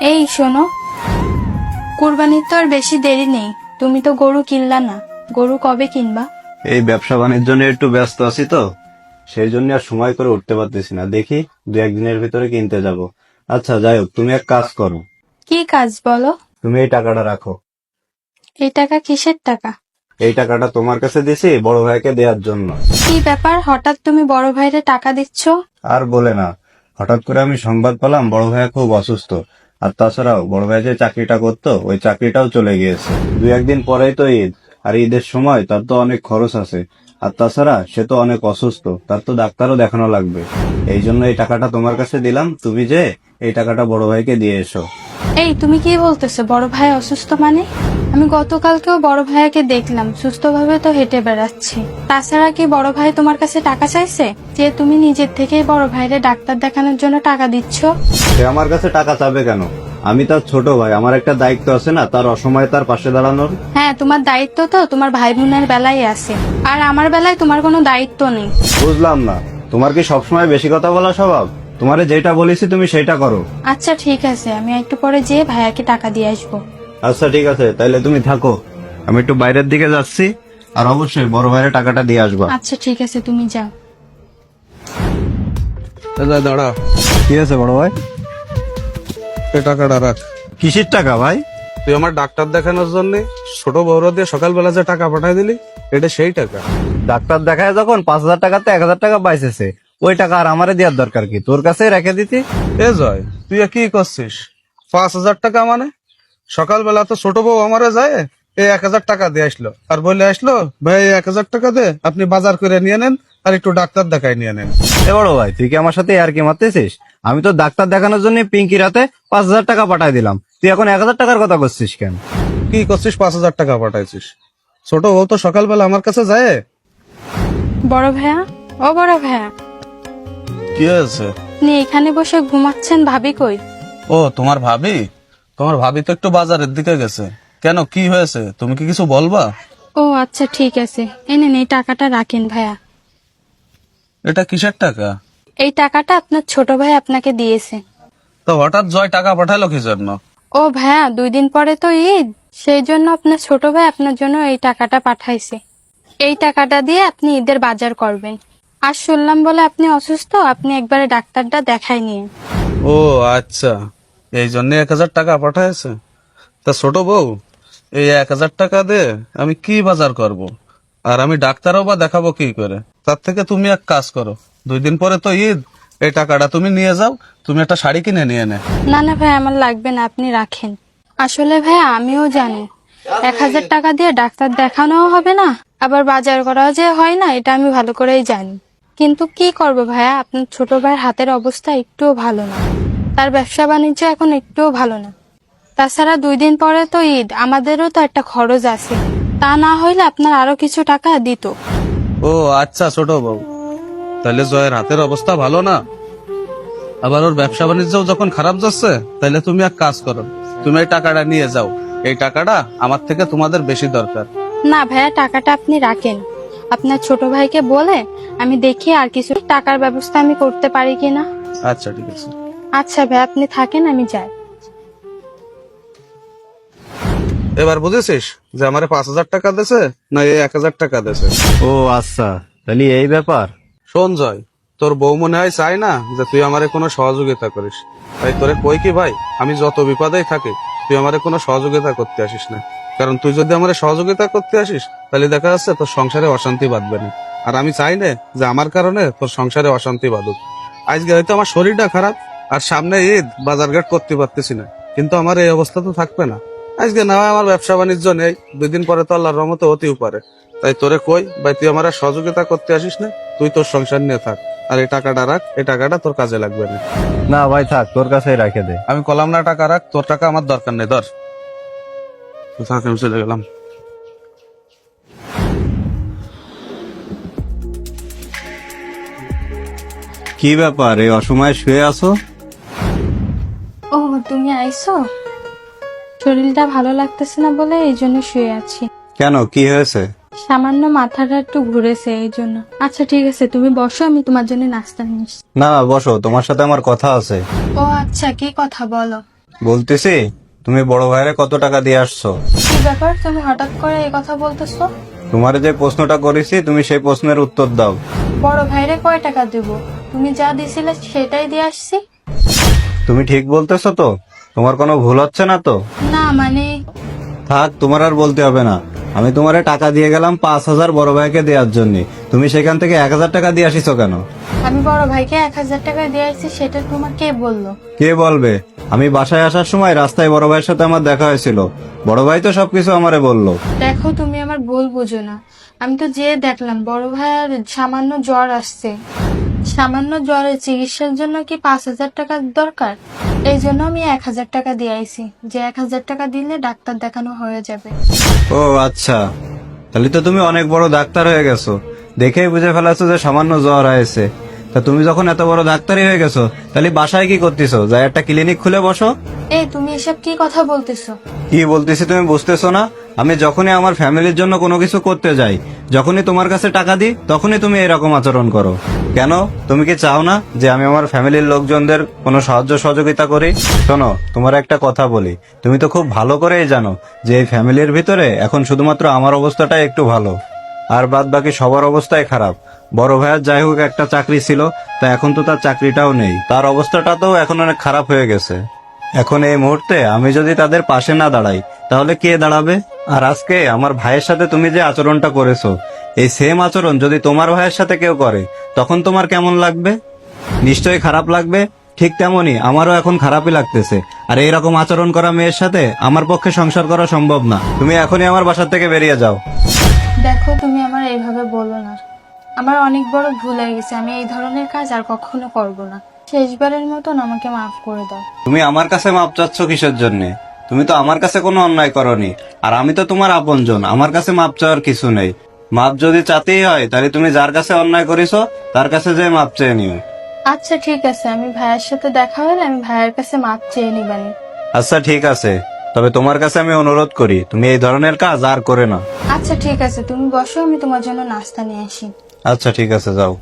এই শোনো, কুরবানির তো আর বেশি দেরি নেই। তুমি তো গরু কিনলা না, গরু কবে কিনবা? এই ব্যবসা বাণিজ্য নিয়ে একটু ব্যস্ত আছি তো, সেই জন্য আর সময় করে উঠতে পারতেছি না। দেখি 2-1 দিনের ভিতরে কিনতে যাব। আচ্ছা যাই হোক, তুমি এক কাজ করো, কি কাজ বলো? তুমি এই টাকাটা রাখো। এই টাকা কিসের টাকা? এই টাকাটা তোমার কাছে দিছি বড় ভাইকে দেওয়ার জন্য। কি ব্যাপার, হঠাৎ তুমি বড় ভাইরে টাকা দিচ্ছ? আর বলে না, হঠাৎ করে আমি সংবাদ পেলাম বড় ভাই খুব অসুস্থ। আর তাছাড়াও বড় ভাই যে চাকরিটা করতো ওই চাকরিটাও চলে গিয়েছে। 2-1 দিন পরেই তো ঈদ, আর ঈদের সময় তার তো অনেক খরচ আছে। আর তাছাড়া সে তো অনেক অসুস্থ, তার তো ডাক্তারও দেখানো লাগবে। এই জন্য এই টাকাটা তোমার কাছে দিলাম, তুমি যে এই টাকাটা বড় ভাইকে দিয়ে এসো। এই তুমি কি বলতেছো, বড় ভাই অসুস্থ মানে? আমি গতকালকেও বড় ভাইয়াকে দেখলাম সুস্থভাবে তো হেঁটে বেড়াচ্ছে। তাছাড়া কি বড় ভাই তোমার কাছে টাকা চাইছে যে তুমি নিজের থেকেই বড় ভাইরে ডাক্তার দেখানোর জন্য টাকা দিচ্ছ? সে আমার কাছে টাকা চাবে কেন? আমি তার ছোট ভাই, আমার একটা দায়িত্ব আছে না তার অসময়ে তার পাশে দাঁড়ানোর। হ্যাঁ, তোমার দায়িত্ব তো তোমার ভাই বোনের বেলায় আছে, আর আমার বেলায় তোমার কোনো দায়িত্ব নেই। বুঝলাম না, তোমার কি সবসময় বেশি কথা বলা স্বভাব? তোমারে যেটা বলেছি তুমি সেটা করো। আচ্ছা ঠিক আছে, আমি একটু পরে যেয়ে ভাইয়াকে টাকা দিয়ে আসবো। আচ্ছা ঠিক আছে, তাইলে তুমি থাকো, আমি একটু বাইরের দিকে যাচ্ছি। আর অবশ্যই বড় ভাইয়ের টাকাটা দিয়ে আসবা। আচ্ছা ঠিক আছে, তুমি যাও। দাঁড়া, ঠিক আছে বড় ভাই। এই টাকাটা রাখ। কিসের টাকা ভাই? তুই আমার ডাক্তার দেখানোর জন্য ছোট বউরা দিয়ে সকালবেলা যে টাকা পাঠাই দিলি, এটা সেই টাকা। ডাক্তার দেখায় যখন 5,000 টাকাতে 1,000 টাকা পাইছেছে, ওই টাকা আর আমারে দেওয়ার দরকার কি? তোর কাছেই রেখে দিতি। এ জয়, তুই কি করছিস? 5,000 টাকা মানে? সকালবেলা তো ছোট বউ আমারে যায় এই 1,000 টাকা দিয়ে আসলো, আর বলে আসলো ভাই 1,000 টাকা দে, আপনি বাজার করে নিয়ে নেন আর একটু ডাক্তার দেখাই নিয়ে নেন। এ বড় ভাই, তুই কি আমার সাথে আর কি মারতেছিস? আমি তো ডাক্তার দেখানোর জন্য পিঙ্কি রাতে 5,000 টাকা পাঠাই দিলাম, তুই এখন 1,000 টাকার কথা করছিস কেন? কি করছিস? 5,000 টাকা পাঠাইছিস? ছোট বউ তো সকালবেলা আমার কাছে যায়। বড় ভাইয়া, ও বড় ভাইয়া, কি হয়েছে? আপনি এখানে বসে ঘুমাচ্ছেন, ভাবি কই? ও তোমার ভাবি? তোমার ভাবি তো একটু বাজারের দিকে গেছে। কেন, কি হয়েছে? তুমি কি কিছু বলবা? ও আচ্ছা ঠিক আছে, এনেন এই টাকাটা রাখেন ভাইয়া। এটা কিসের টাকা? এই টাকাটা আপনার ছোট ভাই আপনাকে দিয়েছে। তো হঠাৎ জয় টাকা পাঠালো কি জন্য? ও ভাইয়া, 2 দিন পরে তো ঈদ, সেই জন্য আপনার ছোট ভাই আপনার জন্য এই টাকাটা পাঠাইছে। এই টাকাটা দিয়ে আপনি ঈদের বাজার করবেন। আর শুনলাম বলে আপনি অসুস্থ, আপনি একবারে ডাক্তারটা দেখাই নিয়ে। ও আচ্ছা, এই জন্য 1,000 টাকা পাঠাইছে। তা ছোট বউ, এই 1,000 টাকা দিয়ে আমি কি বাজার করব? আর আমি ডাক্তারও বা দেখাবো কি করে? তার থেকে তুমি এক কাজ করো, 2 দিন পরে তো ঈদ, এই টাকাটা তুমি নিয়ে যাও, তুমি একটা শাড়ি কিনে নিয়ে নে। না না ভাই, আমার লাগবে না, আপনি রাখেন। আসলে ভাই আমিও জানি 1,000 টাকা দিয়ে ডাক্তার দেখানোও হবে না, আবার বাজার করাও যে হয় না, এটা আমি ভালো করেই জানি। কিন্তু কি করব ভাইয়া, আপনার ছোট ভাইয়ের হাতের অবস্থা একটুও ভালো না, তার ব্যবসা বাণিজ্য এখন একটুও ভালো না। তাছাড়া 2 দিন পরে তো ঈদ, আমাদেরও তো একটা খরচ আছে, তা না হইলে আপনার আরো কিছু টাকা দিত। ও আচ্ছা ছোট বউ, তাহলে জয়ের হাতের অবস্থা ভালো না, আবার ওর ব্যবসা বাণিজ্য যখন খারাপ যাচ্ছে, তাহলে তুমি এক কাজ করো, তুমি এই টাকাটা নিয়ে যাও। এই টাকাটা আমার থেকে তোমাদের বেশি দরকার। না ভাইয়া, টাকাটা আপনি রাখেন। আপনার ছোট ভাইকে বলে আমি দেখি আর কিছু টাকার ব্যবস্থা আমি করতে পারি কিনা। আচ্ছা ঠিক আছে। আচ্ছা ভাই, আপনি থাকেন, আমি যাই। এবার বুঝেছিস যে আমারে 5,000 টাকা দিছে না এই 1,000 টাকা দিছে? ও আচ্ছা, তাহলে এই ব্যাপার। শোন জয়, তোর বউ মনে হয় চাই না যে তুই আমারে কোনো সহযোগিতা করিস, তাই তোরে কই কি ভাই, আমি যত বিপদেই থাকি তুই আমারে কোনো সহযোগিতা করতে আসিস না। কারণ তুই যদি আমারে সহযোগিতা করতে আসিস, তাহলে দেখা যাচ্ছে তোর সংসারে অশান্তি বাঁধবে না। আর আমি চাই না যে আমার কারণে তোর সংসারে অশান্তি বাঁধুক। আজকে হয়তো আমার শরীরটা খারাপ, আর সামনে ঈদ, বাজারঘাট করতে পারতেছি না, কিন্তু আমার এই অবস্থা তো থাকবে না। আজকে না হয় আমার ব্যবসা বাণিজ্য নেই, 2 দিন পরে তো আল্লাহর রহমতে হতেও পারে। তাই তোরে কই ভাই, তুই আমার আর সহযোগিতা করতে আসিস না, তুই তোর সংসার নিয়ে থাক, আর এই টাকাটা রাখ, এই টাকাটা তোর কাজে লাগবে না। না ভাই থাক, তোর কাছেই রেখে দে। আমি কলাম না টাকা রাখ, তোর টাকা আমার দরকার নেই, ধর তুই থাক, আমি চলে গেলাম। কি ব্যাপার, এই অসময়ে শুয়ে আছো? ও তুমি আইছো? শরীরটা ভালো লাগতেছে না বলে এই জন্য শুয়ে আছি। কেন, কি হয়েছে? সামান্য মাথাটা একটু ঘুরেছে এই জন্য। আচ্ছা ঠিক আছে, তুমি বসো, আমি তোমার জন্য নাস্তা নিয়ে আসছি। না না, বসো, তোমার সাথে আমার কথা আছে। ও আচ্ছা, কি কথা বলো? বলতেছি, তুমি বড় ভাইরে কত টাকা দিয়ে আসছো? কি ব্যাপার, তুমি হঠাৎ করে এই কথা বলতেছো? তোমার যে প্রশ্নটা করেছি তুমি সেই প্রশ্নের উত্তর দাও। বড় ভাইরে কয় টাকা দিব? তুমি যা দিছিলে সেটাই দিয়ে আসছি। তুমি ঠিক বলতেছো তো? তোমার কোনো ভুল হচ্ছে না তো? না মানে, থাক, তোমার আর বলতে হবে না। আমি তোমারে টাকা দিয়ে গেলাম 5,000 বড় ভাইকে দেওয়ার জন্য, তুমি সেখান থেকে 1,000 টাকা দিয়ে আসিছো কেন? আমি বড় ভাইকে 1,000 টাকা দিয়ে আসছি, সেটা তোমার কে বললো? কে বলবে? আমি বাসায় আসার সময় রাস্তায় বড় ভাইয়ের সাথে আমার দেখা হয়েছিল, বড় ভাই তো সবকিছু আমারে বললো। দেখো, তুমি আমার ভুল বুঝো না। আমি তো যেয়ে দেখলাম বড় ভাইয়ের সামান্য জ্বর আসছে। সামান্য জ্বরের চিকিৎসার জন্য কি 5,000 টাকার দরকার? এই জন্য আমি 1,000 টাকা দিয়ে আইছি, যে 1,000 টাকা দিলে ডাক্তার দেখানো হয়ে যাবে। ও আচ্ছা, তাহলে তো তুমি অনেক বড় ডাক্তার হয়ে গেছো। দেখেই বুঝে ফেলাছো যে সামান্য জ্বর হয়েছে। তা তুমি যখন এত বড় ডাক্তারই হয়ে গেছো, তাহলে বাসায় কি করতেছো? যাই একটা ক্লিনিক খুলে বসো। এই, তুমি এসব কি কথা বলতেছো? কি বলতেছি তুমি বুঝতেছো না? আমি যখনই আমার ফ্যামিলির জন্য কোনো কিছু করতে যাই, যখনই তোমার কাছে টাকা দিই, তখনই তুমি এরকম আচরণ করো কেন? তুমি কি চাও না যে আমি আমার ফ্যামিলির লোকজনদের কোনো সাহায্য সহযোগিতা করি? শোনো, তোমার একটা কথা বলি, তুমি তো খুব ভালো করেই জানো যে এই ফ্যামিলির ভিতরে এখন শুধুমাত্র আমার অবস্থাটাই একটু ভালো, আর বাদ বাকি সবার অবস্থাই খারাপ। বড় ভাইয়ের যাই হোক একটা চাকরি ছিল, তা এখন তো তার চাকরিটাও নেই, তার অবস্থাটাও এখন অনেক খারাপ হয়ে গেছে। এখন এই মুহূর্তে আমি যদি তাদের পাশে না দাঁড়াই, তাহলে কে দাঁড়াবে? আর আজকে আমার ভাইয়ের সাথে তুমি যে আচরণটা করেছো, এই সেম আচরণ যদি তোমার ভাইয়ের সাথে কেউ করে, তখন তোমার কেমন লাগবে? নিশ্চয়ই খারাপ লাগবে। ঠিক তেমনই আমারও এখন খারাপই লাগতেছে। আর এইরকম আচরণ করা মেয়ের সাথে আমার পক্ষে সংসার করা সম্ভব না। তুমি এখনই আমার বাসা থেকে বেরিয়ে যাও। দেখো, তুমি আমার এইভাবে বলো না। আমার অনেক বড় ভুল হয়ে গেছে, আমি এই ধরনের কাজ আর কখনো করব না। শেষবারের মতন আমাকে মাফ করে দাও। তুমি আমার কাছে মাপ চাচ্ছ কিসের জন্যে? তুমি তো আমার কাছে কোনো অন্যায় করনি, আর আমি তো তোমার আপনজন। আমার কাছে মাপ চাওয়ার কিছু নেই। মাপ যদি চাতেই হয়, তাহলে তুমি যার কাছে অন্যায় করেছো তার কাছে যে মাপ চেয়ে নিও। আচ্ছা ঠিক আছে, আমি ভাইয়ের সাথে দেখা হলে আমি ভাইয়ের কাছে মাপ চেয়ে নিবানি। আচ্ছা ঠিক আছে, তবে তোমার কাছে আমি অনুরোধ করি তুমি এই ধরনের কাজ আর করে না। আচ্ছা ঠিক আছে, তুমি বসো, আমি তোমার জন্য নাস্তা নিয়ে আসি। আচ্ছা ঠিক আছে, যাও।